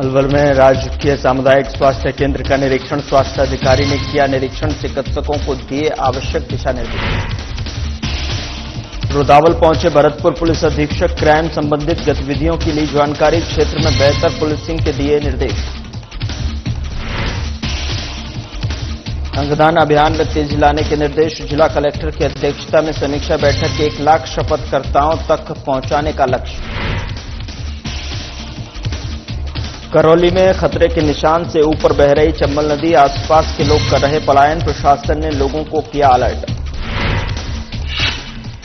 अलवर में राजकीय सामुदायिक स्वास्थ्य केंद्र का निरीक्षण। स्वास्थ्य अधिकारी ने किया निरीक्षण, चिकित्सकों को दिए आवश्यक दिशा निर्देश। रुदावल पहुंचे भरतपुर पुलिस अधीक्षक, क्राइम संबंधित गतिविधियों की ली जानकारी, क्षेत्र में बेहतर पुलिसिंग के दिए निर्देश। अंगदान अभियान में तेजी लाने के निर्देश, जिला कलेक्टर की अध्यक्षता में समीक्षा बैठक, 1 लाख शपथकर्ताओं तक पहुंचाने का लक्ष्य। करौली में खतरे के निशान से ऊपर बह रही चंबल नदी, आसपास के लोग कर रहे पलायन, प्रशासन ने लोगों को किया अलर्ट।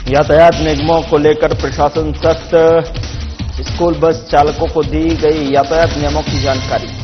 यातायात नियमों को लेकर प्रशासन सख्त, स्कूल बस चालकों को दी गई यातायात नियमों की जानकारी।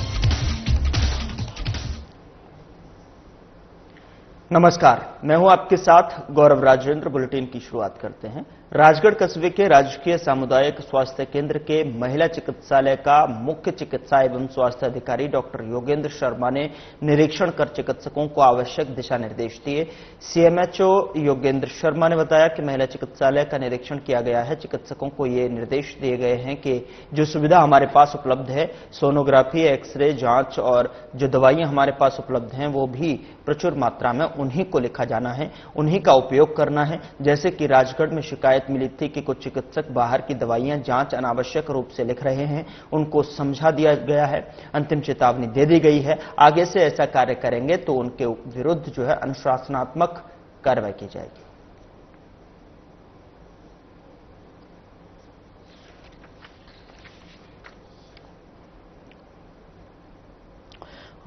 नमस्कार, मैं हूं आपके साथ गौरव राजेंद्र। बुलेटिन की शुरुआत करते हैं। राजगढ़ कस्बे के राजकीय सामुदायिक स्वास्थ्य केंद्र के महिला चिकित्सालय का मुख्य चिकित्सा एवं स्वास्थ्य अधिकारी डॉक्टर योगेंद्र शर्मा ने निरीक्षण कर चिकित्सकों को आवश्यक दिशा निर्देश दिए। सीएमएचओ योगेंद्र शर्मा ने बताया कि महिला चिकित्सालय का निरीक्षण किया गया है। चिकित्सकों को ये निर्देश दिए गए हैं कि जो सुविधा हमारे पास उपलब्ध है, सोनोग्राफी, एक्सरे जांच और जो दवाइयां हमारे पास उपलब्ध हैं वो भी प्रचुर मात्रा में उन्हीं को लिखा जाना है, उन्हीं का उपयोग करना है। जैसे कि राजगढ़ में शिकायत मिली थी कि कुछ चिकित्सक बाहर की दवाइयां जांच अनावश्यक रूप से लिख रहे हैं, उनको समझा दिया गया है, अंतिम चेतावनी दे दी गई है। आगे से ऐसा कार्य करेंगे तो उनके विरुद्ध जो है अनुशासनात्मक कार्रवाई की जाएगी।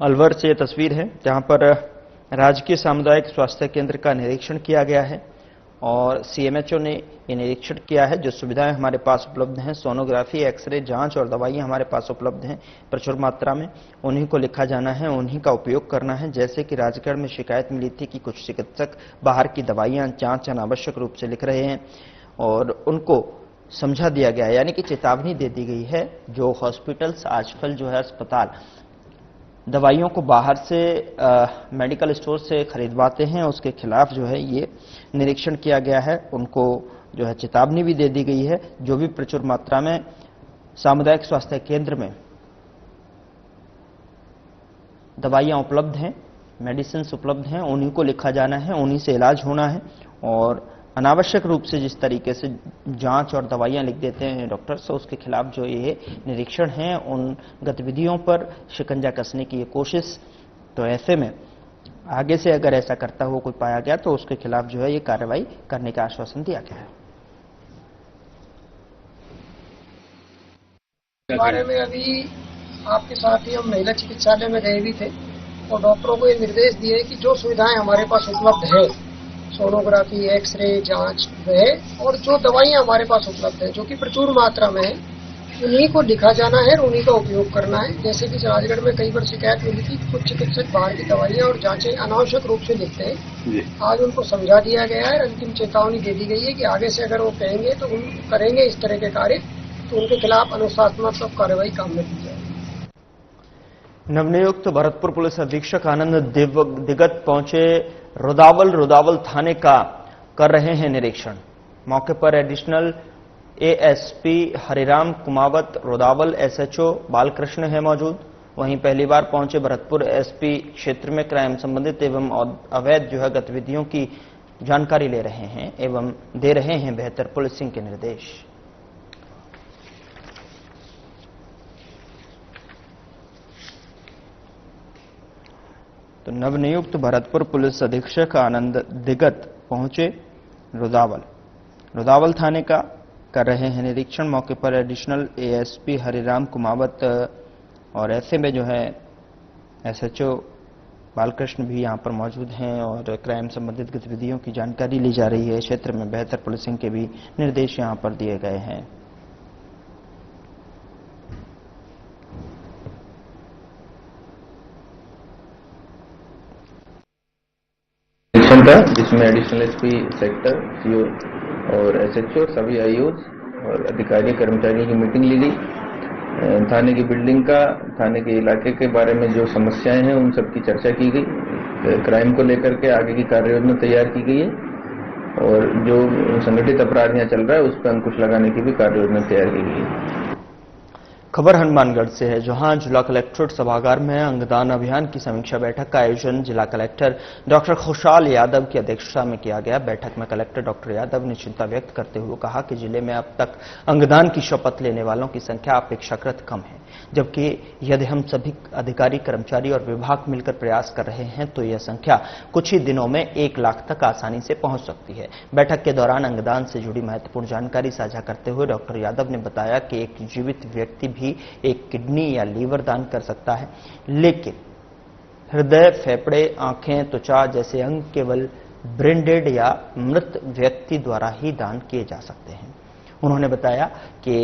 अलवर से ये तस्वीर है जहां पर राजकीय सामुदायिक स्वास्थ्य केंद्र का निरीक्षण किया गया है और सीएमएचओ ने ये निरीक्षण किया है। जो सुविधाएं हमारे पास उपलब्ध हैं, सोनोग्राफी, एक्सरे, जांच और दवाइयां हमारे पास उपलब्ध हैं प्रचुर मात्रा में, उन्हीं को लिखा जाना है, उन्हीं का उपयोग करना है। जैसे कि राजगढ़ में शिकायत मिली थी कि कुछ चिकित्सक बाहर की दवाइयां जांच अनावश्यक रूप से लिख रहे हैं और उनको समझा दिया गया है, यानी कि चेतावनी दे दी गई है। जो हॉस्पिटल्स आजकल जो है अस्पताल दवाइयों को बाहर से मेडिकल स्टोर से खरीदवाते हैं, उसके खिलाफ जो है ये निरीक्षण किया गया है। उनको जो है चेतावनी भी दे दी गई है। जो भी प्रचुर मात्रा में सामुदायिक स्वास्थ्य केंद्र में दवाइयां उपलब्ध हैं, मेडिसिन उपलब्ध हैं, उन्हीं को लिखा जाना है, उन्हीं से इलाज होना है। और अनावश्यक रूप से जिस तरीके से जांच और दवाइयां लिख देते हैं डॉक्टर्स, उसके खिलाफ जो ये निरीक्षण है, उन गतिविधियों पर शिकंजा कसने की ये कोशिश। तो ऐसे में आगे से अगर ऐसा करता हुआ कोई पाया गया तो उसके खिलाफ जो है ये कार्रवाई करने का आश्वासन दिया गया है। इस बारे में अभी आपके साथ ही हम महिला चिकित्सालय में गए भी थे और डॉक्टरों को ये निर्देश दिए कि जो सुविधाएं हमारे पास उपलब्ध है, सोनोग्राफी, एक्सरे, जांच वह और जो दवाइयां हमारे पास उपलब्ध है, जो कि प्रचुर मात्रा में है, उन्हीं को लिखा जाना है और उन्हीं का उपयोग करना है। जैसे कि राजगढ़ में कई बार शिकायत मिली थी, कुछ चिकित्सक बाहर की दवाइयां और जांचें अनावश्यक रूप से लिखते हैं। आज उनको समझा दिया गया है, अंतिम चेतावनी दे दी गई है कि आगे से अगर वो कहेंगे तो उन करेंगे इस तरह के कार्य तो उनके खिलाफ अनुशासनात्मक कार्रवाई काम में की जाएगी। नवनियुक्त भरतपुर पुलिस अधीक्षक आनंद दिगत पहुंचे रुदावल थाने का कर रहे हैं निरीक्षण। मौके पर additional ASP Hariram Kumawat, Rudawal SHO Balkrishna है मौजूद। वहीं पहली बार पहुंचे भरतपुर एसपी क्षेत्र में क्राइम संबंधित एवं अवैध जो है गतिविधियों की जानकारी ले रहे हैं एवं दे रहे हैं बेहतर पुलिसिंग के निर्देश। तो नवनियुक्त भरतपुर पुलिस अधीक्षक आनंद दिगत पहुंचे रुदावल थाने का कर रहे हैं निरीक्षण। मौके पर एडिशनल एएसपी हरिराम कुमावत और ऐसे में जो है एसएचओ बालकृष्ण भी यहां पर मौजूद हैं और क्राइम संबंधित गतिविधियों की जानकारी ली जा रही है। क्षेत्र में बेहतर पुलिसिंग के भी निर्देश यहां पर दिए गए हैं। था जिसमें एडिशनल एसपी सेक्टर, सीओ और एसएचओ सभी आईओज और अधिकारी कर्मचारियों की मीटिंग ली गई। थाने की बिल्डिंग का, थाने के इलाके के बारे में जो समस्याएं हैं उन सब की चर्चा की गई। क्राइम को लेकर के आगे की कार्य योजना तैयार की गई है और जो संगठित अपराध यहाँ चल रहा है उस पर अंकुश लगाने की भी कार्य योजना तैयार की गई है। खबर हनुमानगढ़ से है, जहां जिला कलेक्ट्रेट सभागार में अंगदान अभियान की समीक्षा बैठक का आयोजन जिला कलेक्टर डॉक्टर खुशहाल यादव की अध्यक्षता में किया गया। बैठक में कलेक्टर डॉक्टर यादव ने चिंता व्यक्त करते हुए कहा कि जिले में अब तक अंगदान की शपथ लेने वालों की संख्या अपेक्षाकृत कम है, जबकि यदि हम सभी अधिकारी, कर्मचारी और विभाग मिलकर प्रयास कर रहे हैं तो यह संख्या कुछ ही दिनों में 1 लाख तक आसानी से पहुंच सकती है। बैठक के दौरान अंगदान से जुड़ी महत्वपूर्ण जानकारी साझा करते हुए डॉक्टर यादव ने बताया कि एक जीवित व्यक्ति भी एक किडनी या लीवर दान कर सकता है, लेकिन हृदय, फेफड़े, आंखें, त्वचा जैसे अंग केवल ब्रेन डेड या मृत व्यक्ति द्वारा ही दान किए जा सकते हैं। उन्होंने बताया कि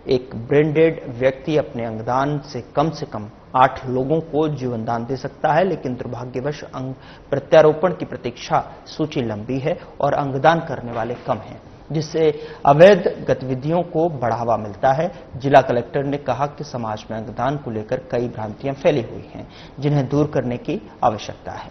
एक ब्रेन डेड व्यक्ति अपने अंगदान से कम 8 लोगों को जीवन दान दे सकता है, लेकिन दुर्भाग्यवश अंग प्रत्यारोपण की प्रतीक्षा सूची लंबी है और अंगदान करने वाले कम हैं, जिससे अवैध गतिविधियों को बढ़ावा मिलता है। जिला कलेक्टर ने कहा कि समाज में अंगदान को लेकर कई भ्रांतियां फैली हुई हैं, जिन्हें दूर करने की आवश्यकता है।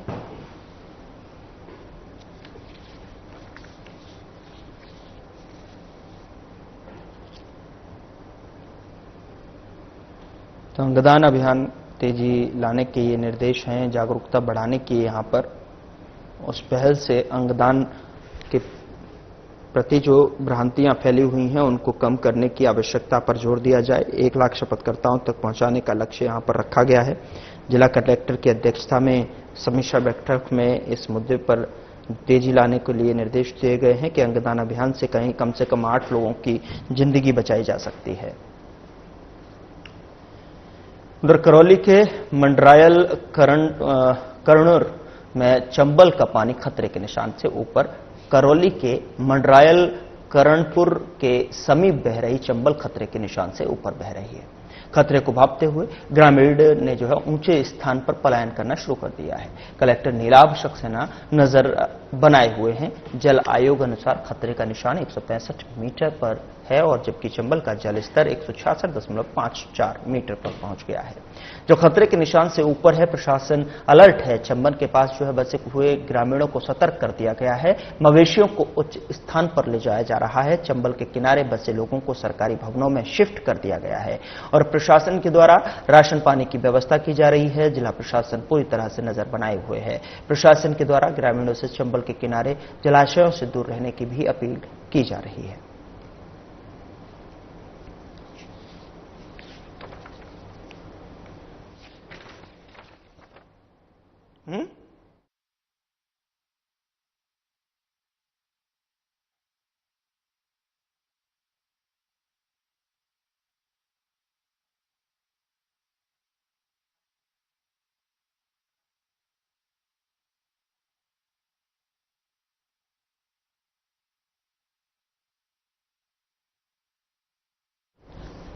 तो अंगदान अभियान तेजी लाने के ये निर्देश हैं, जागरूकता बढ़ाने की यहाँ पर उस पहल से अंगदान के प्रति जो भ्रांतियां फैली हुई हैं उनको कम करने की आवश्यकता पर जोर दिया जाए। 1 लाख शपथकर्ताओं तक पहुंचाने का लक्ष्य यहां पर रखा गया है। जिला कलेक्टर की अध्यक्षता में समीक्षा बैठक में इस मुद्दे पर तेजी लाने के लिए निर्देश दिए गए हैं कि अंगदान अभियान से कम से कम 8 लोगों की जिंदगी बचाई जा सकती है। उधर करौली के मंडरायल करणुर में चंबल का पानी खतरे के निशान से ऊपर। करौली के मंडरायल करणपुर के समीप बह रही चंबल खतरे के निशान से ऊपर बह रही है। खतरे को भांपते हुए ग्रामीण ने ऊंचे स्थान पर पलायन करना शुरू कर दिया है। कलेक्टर नीलाभ सक्सेना नजर बनाए हुए हैं। जल आयोग अनुसार खतरे का निशान 165 मीटर पर है और जबकि चंबल का जल स्तर 166.54 मीटर पर पहुंच गया है, जो खतरे के निशान से ऊपर है। प्रशासन अलर्ट है। चंबल के पास बसे हुए ग्रामीणों को सतर्क कर दिया गया है। मवेशियों को उच्च स्थान पर ले जाया जा रहा है। चंबल के किनारे बसे लोगों को सरकारी भवनों में शिफ्ट कर दिया गया है और प्रशासन के द्वारा राशन पानी की व्यवस्था की जा रही है। जिला प्रशासन पूरी तरह से नजर बनाए हुए है। प्रशासन के द्वारा ग्रामीणों से चंबल के किनारे जलाशयों से दूर रहने की भी अपील की जा रही है।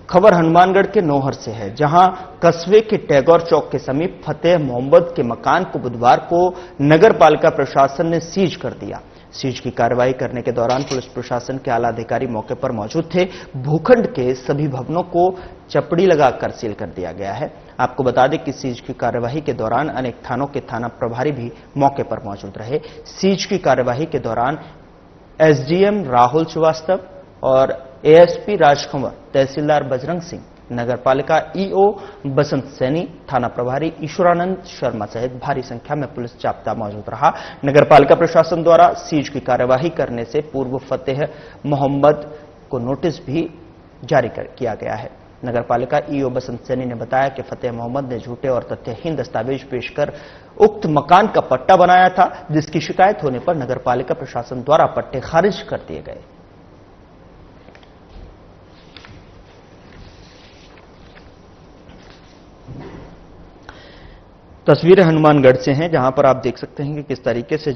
खबर हनुमानगढ़ के नौहर से है, जहां कस्बे के टैगोर चौक के समीप फतेह मोहम्मद के मकान को बुधवार को नगर पालिका प्रशासन ने सीज कर दिया। सीज की कार्रवाई करने के दौरान पुलिस प्रशासन के आला अधिकारी मौके पर मौजूद थे। भूखंड के सभी भवनों को चपड़ी लगाकर सील कर दिया गया है। आपको बता दें कि सीज की कार्यवाही के दौरान अनेक थानों के थाना प्रभारी भी मौके पर मौजूद रहे। सीज की कार्यवाही के दौरान एसडीएम राहुल श्रीवास्तव और एएसपी राजकुमार, तहसीलदार बजरंग सिंह, नगर पालिका ईओ बसंत सैनी, थाना प्रभारी ईश्वरानंद शर्मा सहित भारी संख्या में पुलिस जाब्ता मौजूद रहा। नगर पालिका प्रशासन द्वारा सीज की कार्यवाही करने से पूर्व फतेह मोहम्मद को नोटिस भी जारी किया गया है। नगर पालिका ईओ बसंत सैनी ने बताया कि फतेह मोहम्मद ने झूठे और तथ्यहीन दस्तावेज पेश कर उक्त मकान का पट्टा बनाया था, जिसकी शिकायत होने पर नगर पालिका प्रशासन द्वारा पट्टे खारिज कर दिए गए। तस्वीरें हनुमानगढ़ से हैं, जहां पर आप देख सकते हैं कि किस तरीके से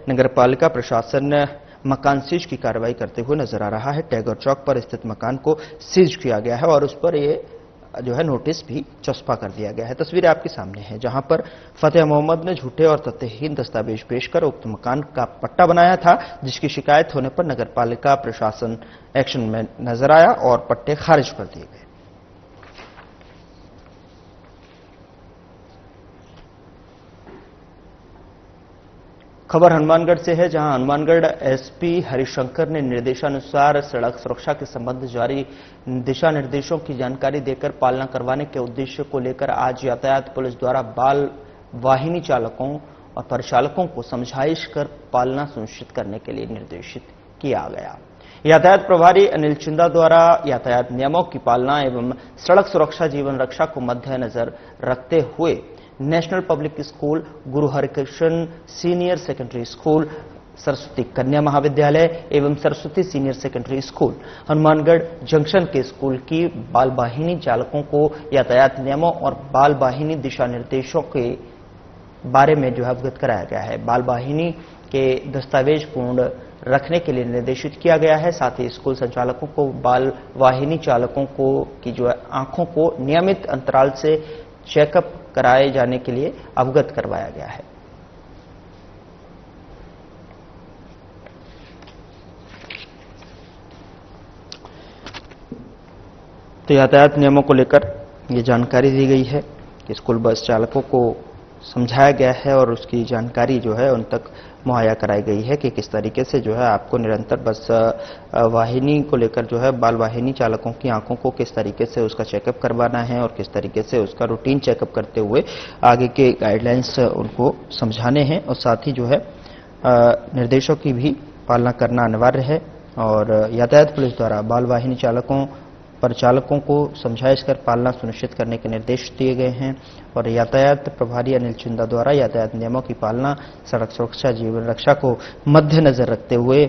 नगरपालिका प्रशासन मकान सीज की कार्रवाई करते हुए नजर आ रहा है। टैगोर चौक पर स्थित मकान को सीज किया गया है और उस पर ये नोटिस भी चस्पा कर दिया गया है। तस्वीरें आपके सामने हैं, जहां पर फतेह मोहम्मद ने झूठे और तथ्यहीन दस्तावेज पेश कर उक्त मकान का पट्टा बनाया था, जिसकी शिकायत होने पर नगरपालिका प्रशासन एक्शन में नजर आया और पट्टे खारिज कर दिए गए। खबर हनुमानगढ़ से है, जहां हनुमानगढ़ एसपी हरिशंकर ने निर्देशानुसार सड़क सुरक्षा के संबंध जारी दिशा निर्देशों की जानकारी देकर पालना करवाने के उद्देश्य को लेकर आज यातायात पुलिस द्वारा बाल वाहिनी चालकों और परिचालकों को समझाइश कर पालना सुनिश्चित करने के लिए निर्देशित किया गया। यातायात प्रभारी अनिल चिंदा द्वारा यातायात नियमों की पालना एवं सड़क सुरक्षा जीवन रक्षा को मद्देनजर रखते हुए national public school, Guru Harikrishna senior secondary school, Saraswati Kanya Mahavidyalaya एवं Saraswati senior secondary school Hanumangarh junction के स्कूल की बाल वाहिनी चालकों को यातायात नियमों और बाल वाहिनी दिशा निर्देशों के बारे में जो है अवगत कराया गया है। बाल वाहिनी के दस्तावेज पूर्ण रखने के लिए निर्देशित किया गया है। साथ ही स्कूल संचालकों को बाल वाहिनी चालकों को की जो है आंखों को नियमित अंतराल से चेकअप कराए जाने के लिए अवगत करवाया गया है। तो यातायात नियमों को लेकर ये जानकारी दी गई है कि स्कूल बस चालकों को समझाया गया है और उसकी जानकारी जो है उन तक मुहैया कराई गई है कि किस तरीके से जो है आपको निरंतर बस वाहिनी को लेकर जो है बाल वाहिनी चालकों की आंखों को किस तरीके से उसका चेकअप करवाना है और किस तरीके से उसका रूटीन चेकअप करते हुए आगे के गाइडलाइंस उनको समझाने हैं और साथ ही जो है निर्देशों की भी पालना करना अनिवार्य है। और यातायात पुलिस द्वारा बाल वाहिनी चालकों परिचालकों को समझाइश कर पालना सुनिश्चित करने के निर्देश दिए गए हैं। और यातायात प्रभारी अनिल चिंदा द्वारा यातायात नियमों की पालना, सड़क सुरक्षा जीवन रक्षा को मद्देनजर रखते हुए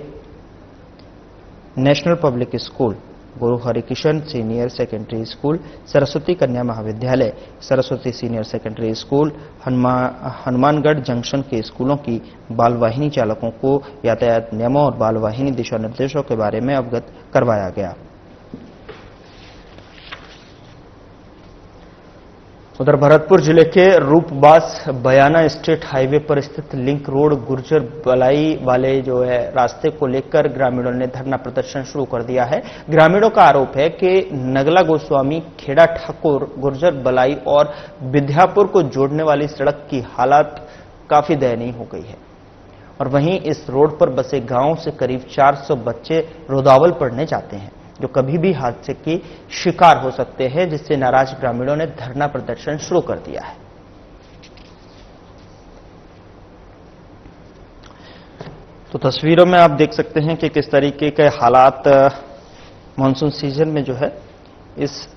national public school, Guru Harikrishna senior secondary school, Saraswati Kanya Mahavidyalaya, Saraswati senior secondary school, Hanumangarh junction के स्कूलों की बाल वाहिनी चालकों को यातायात नियमों और बाल वाहिनी दिशा निर्देशों के बारे में अवगत करवाया गया। उधर भरतपुर जिले के रूपबास बयाना स्टेट हाईवे पर स्थित लिंक रोड गुर्जर बलाई वाले जो है रास्ते को लेकर ग्रामीणों ने धरना प्रदर्शन शुरू कर दिया है। ग्रामीणों का आरोप है कि नगला गोस्वामी, खेड़ा ठाकुर, गुर्जर बलाई और विद्यापुर को जोड़ने वाली सड़क की हालत काफी दयनीय हो गई है। और वहीं इस रोड पर बसे गांव से करीब 400 बच्चे रोदावल पढ़ने जाते हैं, जो कभी भी हादसे की शिकार हो सकते हैं, जिससे नाराज ग्रामीणों ने धरना प्रदर्शन शुरू कर दिया है। तो तस्वीरों में आप देख सकते हैं कि किस तरीके के हालात मानसून सीजन में जो है इस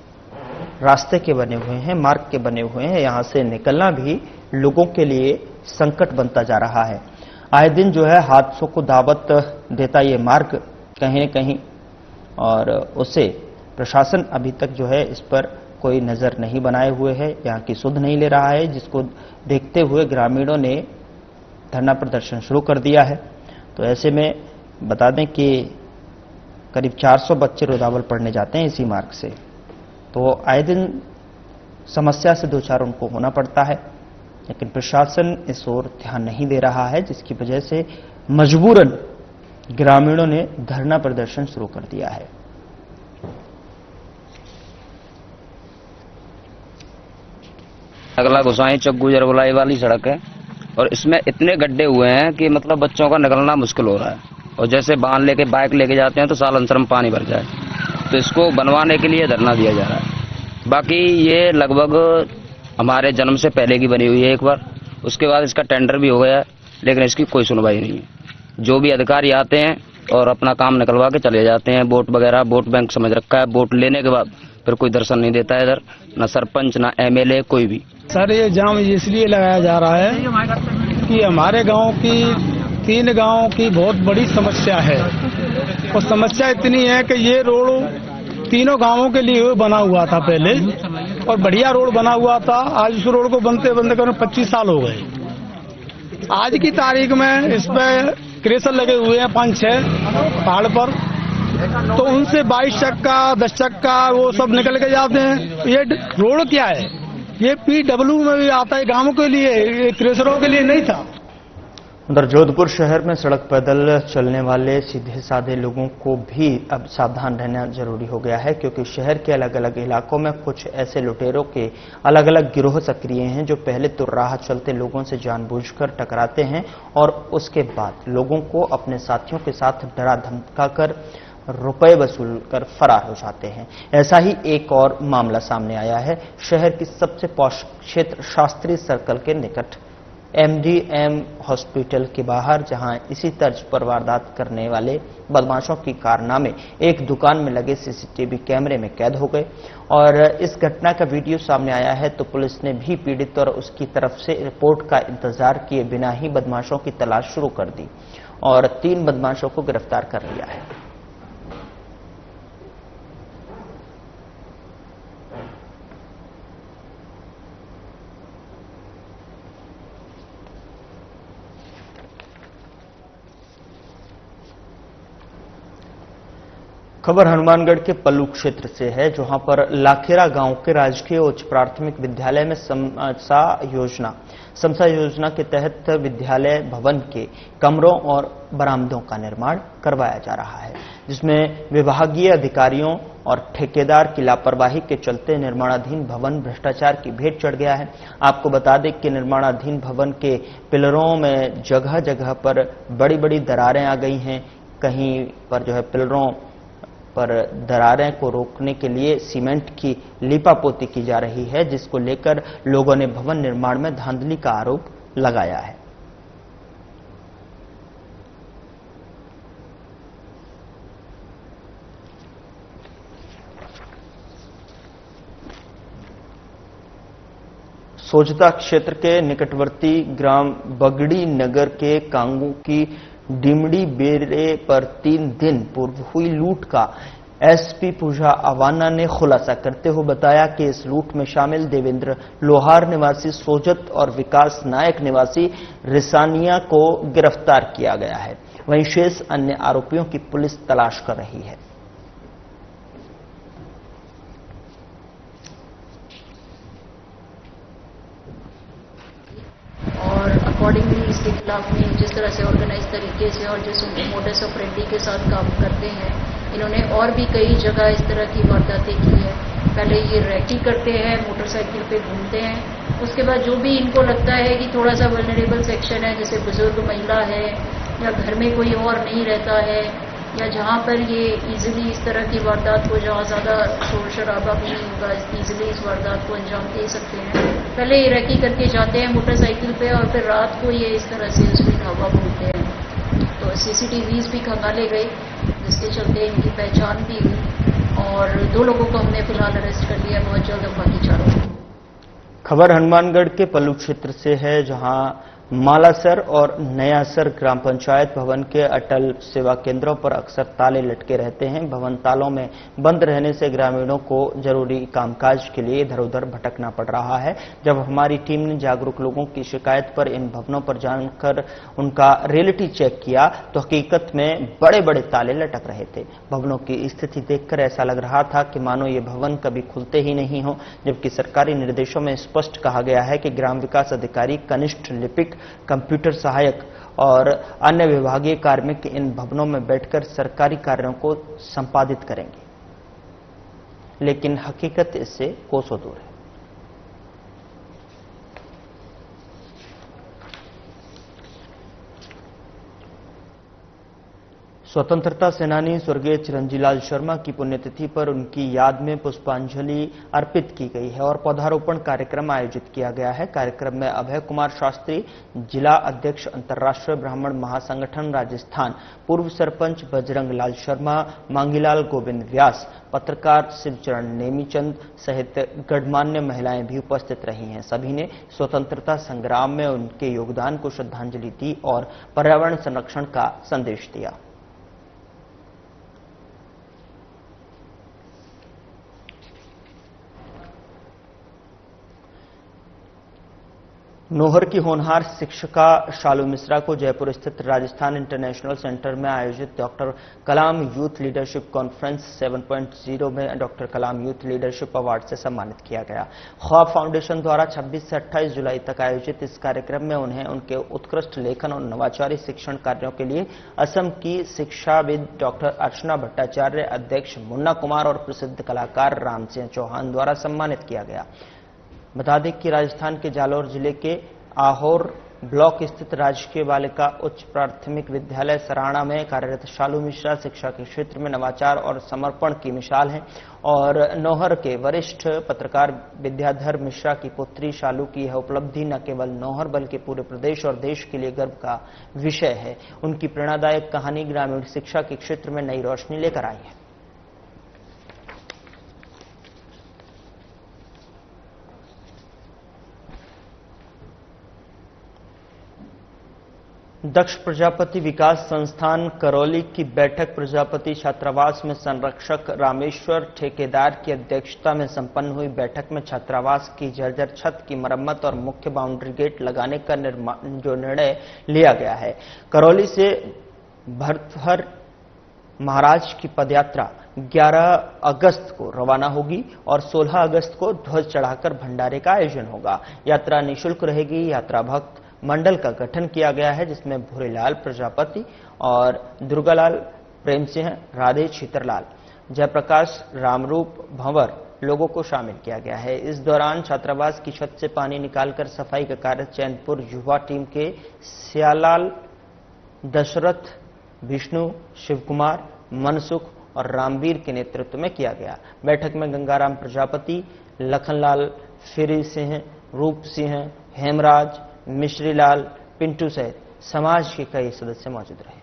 रास्ते के बने हुए हैं, मार्ग के बने हुए हैं। यहां से निकलना भी लोगों के लिए संकट बनता जा रहा है। आए दिन जो है हादसों को दावत देता ये मार्ग कहीं न कहीं, और उसे प्रशासन अभी तक जो है इस पर कोई नजर नहीं बनाए हुए है, यहाँ की सुध नहीं ले रहा है, जिसको देखते हुए ग्रामीणों ने धरना प्रदर्शन शुरू कर दिया है। तो ऐसे में बता दें कि करीब 400 बच्चे रोदावल पढ़ने जाते हैं इसी मार्ग से, तो आए दिन समस्या से दो चार उनको होना पड़ता है, लेकिन प्रशासन इस ओर ध्यान नहीं दे रहा है, जिसकी वजह से मजबूरन ग्रामीणों ने धरना प्रदर्शन शुरू कर दिया है। अगला गोसाई चौक गुजर बलाई वाली सड़क है और इसमें इतने गड्ढे हुए हैं कि मतलब बच्चों का निकलना मुश्किल हो रहा है। और जैसे वाहन लेके बाइक लेके जाते हैं तो सालांतर में पानी भर जाए, तो इसको बनवाने के लिए धरना दिया जा रहा है। बाकी ये लगभग हमारे जन्म से पहले की बनी हुई है एक बार, उसके बाद इसका टेंडर भी हो गया है, लेकिन इसकी कोई सुनवाई नहीं है। जो भी अधिकारी आते हैं और अपना काम निकलवा के चले जाते हैं। वोट वगैरह वोट बैंक समझ रखा है, वोट लेने के बाद फिर कोई दर्शन नहीं देता है इधर, न सरपंच न एमएलए कोई भी। सर ये जाम इसलिए लगाया जा रहा है कि हमारे गांव की 3 गांव की बहुत बड़ी समस्या है, और समस्या इतनी है कि ये रोड तीनों गांवों के लिए बना हुआ था पहले, और बढ़िया रोड बना हुआ था। आज उस रोड को बनते बनते करीब 25 साल हो गए। आज की तारीख में इस पे क्रेशर लगे हुए हैं 5-6 पहाड़ पर, तो उनसे 22 चक्का 10 चक्का वो सब निकल के जाते हैं। ये रोड क्या है, ये PW में भी आता है गांवों के लिए, ये क्रेशरों के लिए नहीं था। उधर जोधपुर शहर में सड़क पैदल चलने वाले सीधे साधे लोगों को भी अब सावधान रहना जरूरी हो गया है, क्योंकि शहर के अलग अलग इलाकों में कुछ ऐसे लुटेरों के अलग अलग गिरोह सक्रिय हैं जो पहले तो राह चलते लोगों से जानबूझकर टकराते हैं और उसके बाद लोगों को अपने साथियों के साथ डरा धमकाकर रुपए वसूल कर फरार हो जाते हैं। ऐसा ही एक और मामला सामने आया है शहर की सबसे पौष क्षेत्र शास्त्री सर्कल के निकट MDM हॉस्पिटल के बाहर, जहां इसी तर्ज पर वारदात करने वाले बदमाशों की कारनामे एक दुकान में लगे CCTV कैमरे में कैद हो गए। और इस घटना का वीडियो सामने आया है तो पुलिस ने भी पीड़ित और उसकी तरफ से रिपोर्ट का इंतजार किए बिना ही बदमाशों की तलाश शुरू कर दी और 3 बदमाशों को गिरफ्तार कर लिया है। खबर हनुमानगढ़ के पल्लू क्षेत्र से है, जहां पर लाखेरा गांव के राजकीय उच्च प्राथमिक विद्यालय में समसा योजना के तहत विद्यालय भवन के कमरों और बरामदों का निर्माण करवाया जा रहा है, जिसमें विभागीय अधिकारियों और ठेकेदार की लापरवाही के चलते निर्माणाधीन भवन भ्रष्टाचार की भेंट चढ़ गया है। आपको बता दें कि निर्माणाधीन भवन के पिलरों में जगह जगह पर बड़ी बड़ी दरारें आ गई हैं। कहीं पर जो है पिलरों पर दरारें को रोकने के लिए सीमेंट की लीपापोती की जा रही है, जिसको लेकर लोगों ने भवन निर्माण में धांधली का आरोप लगाया है। सोजता क्षेत्र के निकटवर्ती ग्राम बगड़ी नगर के कांगू की डिमड़ी बेरे पर 3 दिन पूर्व हुई लूट का SP पूजा अवाना ने खुलासा करते हुए बताया कि इस लूट में शामिल देवेंद्र लोहार निवासी सोजत और विकास नायक निवासी रिसानिया को गिरफ्तार किया गया है। वहीं शेष अन्य आरोपियों की पुलिस तलाश कर रही है। और अकॉर्डिंगली इसके खिलाफ में जिस तरह से ऑर्गेनाइज तरीके से और जिस मोडस ऑपरेंडी के साथ काम करते हैं, इन्होंने और भी कई जगह इस तरह की वारदातें की है। पहले ये रैकी करते हैं, मोटरसाइकिल पे घूमते हैं, उसके बाद जो भी इनको लगता है कि थोड़ा सा वल्नरेबल सेक्शन है, जैसे बुजुर्ग महिला है या घर में कोई और नहीं रहता है, या जहाँ पर ये इजीली इस तरह की वारदात को, जहाँ ज़्यादा शोर शराबा भी नहीं होगा, इजीली इस वारदात को अंजाम दे सकते हैं। पहले ये रैकी करके जाते हैं मोटरसाइकिल पे और फिर रात को ये इस तरह से उसमें धावा बोलते हैं। तो CCTVs भी खंगाले गए, जिसके चलते इनकी पहचान भी हुई और 2 लोगों को हमने फिलहाल अरेस्ट कर लिया। बहुत जल्द हम बाकी 4 खबर हनुमानगढ़ के पल्लू क्षेत्र से है, जहां मालासर और नयासर ग्राम पंचायत भवन के अटल सेवा केंद्रों पर अक्सर ताले लटके रहते हैं। भवन तालों में बंद रहने से ग्रामीणों को जरूरी कामकाज के लिए इधर उधर भटकना पड़ रहा है। जब हमारी टीम ने जागरूक लोगों की शिकायत पर इन भवनों पर जानकर उनका रियलिटी चेक किया तो हकीकत में बड़े बड़े ताले लटक रहे थे। भवनों की स्थिति देखकर ऐसा लग रहा था कि मानो ये भवन कभी खुलते ही नहीं हो, जबकि सरकारी निर्देशों में स्पष्ट कहा गया है कि ग्राम विकास अधिकारी, कनिष्ठ लिपिक, कंप्यूटर सहायक और अन्य विभागीय कार्मिक इन भवनों में बैठकर सरकारी कार्यों को संपादित करेंगे, लेकिन हकीकत इससे कोसों दूर है। स्वतंत्रता सेनानी स्वर्गीय चिरंजीलाल शर्मा की पुण्यतिथि पर उनकी याद में पुष्पांजलि अर्पित की गई है और पौधारोपण कार्यक्रम आयोजित किया गया है। कार्यक्रम में अभय कुमार शास्त्री, जिला अध्यक्ष अंतर्राष्ट्रीय ब्राह्मण महासंगठन राजस्थान, पूर्व सरपंच बजरंग लाल शर्मा, मांगीलाल गोविंद व्यास, पत्रकार शिवचरण नेमीचंद सहित गणमान्य महिलाएं भी उपस्थित रही हैं। सभी ने स्वतंत्रता संग्राम में उनके योगदान को श्रद्धांजलि दी और पर्यावरण संरक्षण का संदेश दिया। नोहर की होनहार शिक्षिका शालू मिश्रा को जयपुर स्थित राजस्थान इंटरनेशनल सेंटर में आयोजित डॉक्टर कलाम यूथ लीडरशिप कॉन्फ्रेंस 7.0 में डॉक्टर कलाम यूथ लीडरशिप अवार्ड से सम्मानित किया गया। ख्वाब फाउंडेशन द्वारा 26 से 28 जुलाई तक आयोजित इस कार्यक्रम में उन्हें उनके उत्कृष्ट लेखन और नवाचारी शिक्षण कार्यों के लिए असम की शिक्षाविद डॉक्टर अर्चना भट्टाचार्य, अध्यक्ष मुन्ना कुमार और प्रसिद्ध कलाकार राम सिंह चौहान द्वारा सम्मानित किया गया। बता दें कि राजस्थान के जालौर जिले के आहोर ब्लॉक स्थित राजकीय बालिका उच्च प्राथमिक विद्यालय सराणा में कार्यरत शालू मिश्रा शिक्षा के क्षेत्र में नवाचार और समर्पण की मिसाल हैं और नौहर के वरिष्ठ पत्रकार विद्याधर मिश्रा की पुत्री शालू की यह उपलब्धि न केवल नौहर बल्कि पूरे प्रदेश और देश के लिए गर्व का विषय है। उनकी प्रेरणादायक कहानी ग्रामीण शिक्षा के क्षेत्र में नई रोशनी लेकर आई है। दक्ष प्रजापति विकास संस्थान करौली की बैठक प्रजापति छात्रावास में संरक्षक रामेश्वर ठेकेदार की अध्यक्षता में संपन्न हुई। बैठक में छात्रावास की जर्जर छत की मरम्मत और मुख्य बाउंड्री गेट लगाने का निर्णय लिया गया है। करौली से भरथर महाराज की पदयात्रा 11 अगस्त को रवाना होगी और 16 अगस्त को ध्वज चढ़ाकर भंडारे का आयोजन होगा। यात्रा निःशुल्क रहेगी। यात्रा भक्त मंडल का गठन किया गया है जिसमें भूरेलाल प्रजापति और दुर्गालाल प्रेम सिंह, राधे छीतरलाल, जयप्रकाश, रामरूप भंवर लोगों को शामिल किया गया है। इस दौरान छात्रावास की छत से पानी निकालकर सफाई का कार्य चैनपुर युवा टीम के सियालाल, दशरथ, विष्णु, शिवकुमार, मनसुख और रामवीर के नेतृत्व में किया गया। बैठक में गंगाराम प्रजापति, लखनलाल, फिरी सिंह, रूप सिंह, हेमराज, मिश्रीलाल, पिंटू सहित समाज के कई सदस्य मौजूद रहे।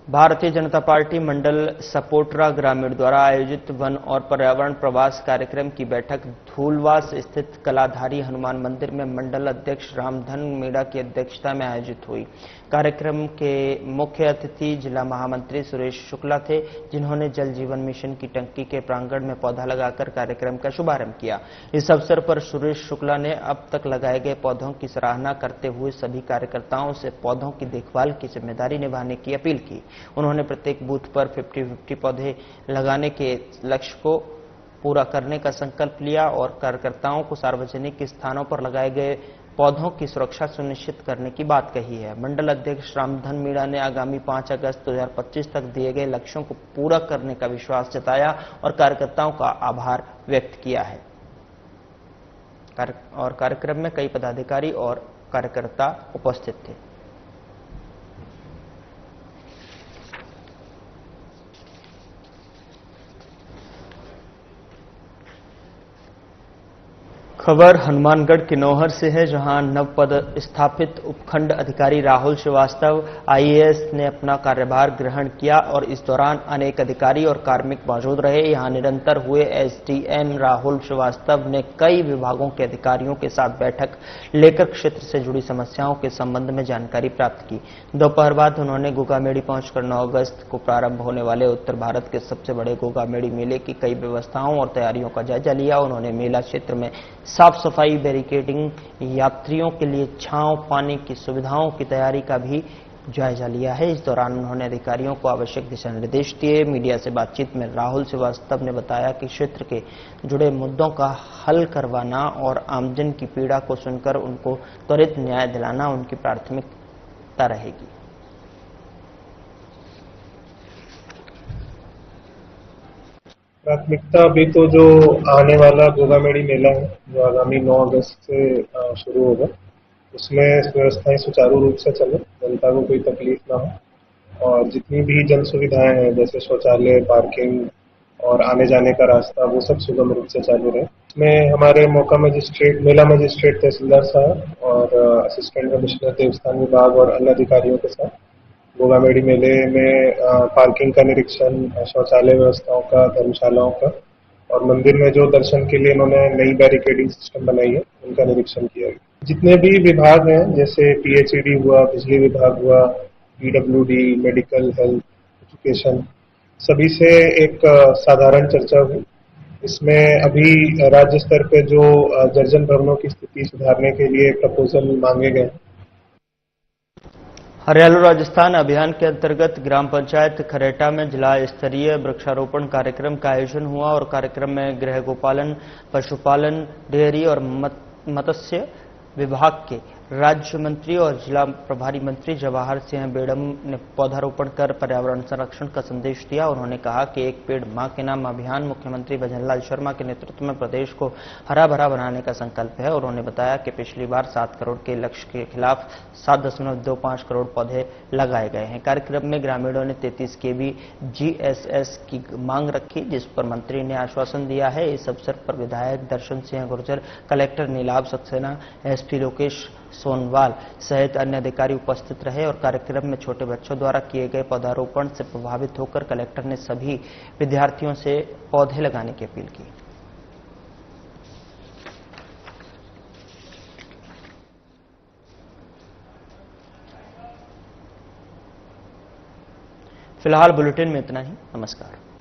भारतीय जनता पार्टी मंडल सपोटरा ग्रामीण द्वारा आयोजित वन और पर्यावरण प्रवास कार्यक्रम की बैठक धूलवास स्थित कलाधारी हनुमान मंदिर में मंडल अध्यक्ष रामधन मीणा की अध्यक्षता में आयोजित हुई। कार्यक्रम के मुख्य अतिथि जिला महामंत्री सुरेश शुक्ला थे, जिन्होंने जल जीवन मिशन की टंकी के प्रांगण में पौधा लगाकर कार्यक्रम का शुभारंभ किया। इस अवसर पर सुरेश शुक्ला ने अब तक लगाए गए पौधों की सराहना करते हुए सभी कार्यकर्ताओं से पौधों की देखभाल की जिम्मेदारी निभाने की अपील की। उन्होंने प्रत्येक बूथ पर 50-50 पौधे लगाने के लक्ष्य को पूरा करने का संकल्प लिया और कार्यकर्ताओं को सार्वजनिक स्थानों पर लगाए गए पौधों की सुरक्षा सुनिश्चित करने की बात कही है। मंडल अध्यक्ष रामधन मीणा ने आगामी 5 अगस्त 2025 तक दिए गए लक्ष्यों को पूरा करने का विश्वास जताया और कार्यकर्ताओं का आभार व्यक्त किया है। और कार्यक्रम में कई पदाधिकारी और कार्यकर्ता उपस्थित थे। खबर हनुमानगढ़ के नौहर से है, जहां नवपद स्थापित उपखंड अधिकारी राहुल श्रीवास्तव आईएएस ने अपना कार्यभार ग्रहण किया और इस दौरान अनेक अधिकारी और कार्मिक मौजूद रहे। यहां निरंतर हुए एसडीएम राहुल श्रीवास्तव ने कई विभागों के अधिकारियों के साथ बैठक लेकर क्षेत्र से जुड़ी समस्याओं के संबंध में जानकारी प्राप्त की। दोपहर बाद उन्होंने गोगामेड़ी पहुंचकर 9 अगस्त को प्रारंभ होने वाले उत्तर भारत के सबसे बड़े गोगामेड़ी मेले की कई व्यवस्थाओं और तैयारियों का जायजा लिया। उन्होंने मेला क्षेत्र में साफ सफाई, बैरिकेडिंग, यात्रियों के लिए छांव, पानी की सुविधाओं की तैयारी का भी जायजा लिया है। इस दौरान उन्होंने अधिकारियों को आवश्यक दिशा निर्देश दिए। मीडिया से बातचीत में राहुल श्रीवास्तव ने बताया कि क्षेत्र के जुड़े मुद्दों का हल करवाना और आमजन की पीड़ा को सुनकर उनको त्वरित न्याय दिलाना उनकी प्राथमिकता रहेगी। प्राथमिकता अभी तो जो आने वाला गोगामेड़ी मेला है, जो आगामी 9 अगस्त से शुरू होगा, उसमें व्यवस्थाएं सुचारू रूप से चले, जनता को कोई तकलीफ ना हो और जितनी भी जन सुविधाएं हैं जैसे शौचालय, पार्किंग और आने जाने का रास्ता, वो सब सुगम रूप से चालू रहे। इसमें हमारे मौका मजिस्ट्रेट, मेला मजिस्ट्रेट तहसीलदार साहब और असिस्टेंट कमिश्नर देवस्थान विभाग और अन्य अधिकारियों के साथ गोगामेड़ी मेले में पार्किंग का निरीक्षण, शौचालय व्यवस्थाओं का, धर्मशालाओं का और मंदिर में जो दर्शन के लिए इन्होंने नई बैरिकेडिंग सिस्टम बनाई है, उनका निरीक्षण किया गया। जितने भी विभाग हैं जैसे पीएचईडी हुआ, बिजली विभाग हुआ, पीडब्ल्यूडी, मेडिकल, हेल्थ, एजुकेशन, सभी से एक साधारण चर्चा हुई। इसमें अभी राज्य स्तर पे जो जर्जर भवनों की स्थिति सुधारने के लिए प्रपोजल मांगे गए। हरियाणा राजस्थान अभियान के अंतर्गत ग्राम पंचायत खरेटा में जिला स्तरीय वृक्षारोपण कार्यक्रम का आयोजन हुआ और कार्यक्रम में गृह गोपालन, पशुपालन, डेयरी और मत्स्य विभाग के राज्य मंत्री और जिला प्रभारी मंत्री जवाहर सिंह बेड़म ने पौधारोपण कर पर्यावरण संरक्षण का संदेश दिया। उन्होंने कहा कि एक पेड़ मां के नाम अभियान मुख्यमंत्री भजनलाल शर्मा के नेतृत्व में प्रदेश को हरा भरा बनाने का संकल्प है। उन्होंने बताया कि पिछली बार 7 करोड़ के लक्ष्य के खिलाफ 7.25 करोड़ पौधे लगाए गए हैं। कार्यक्रम में ग्रामीणों ने 33 kV GSS की मांग रखी, जिस पर मंत्री ने आश्वासन दिया है। इस अवसर पर विधायक दर्शन सिंह गुर्जर, कलेक्टर नीलाभ सक्सेना, SP लोकेश सोनवाल सहित अन्य अधिकारी उपस्थित रहे और कार्यक्रम में छोटे बच्चों द्वारा किए गए पौधारोपण से प्रभावित होकर कलेक्टर ने सभी विद्यार्थियों से पौधे लगाने की अपील की। फिलहाल बुलेटिन में इतना ही। नमस्कार।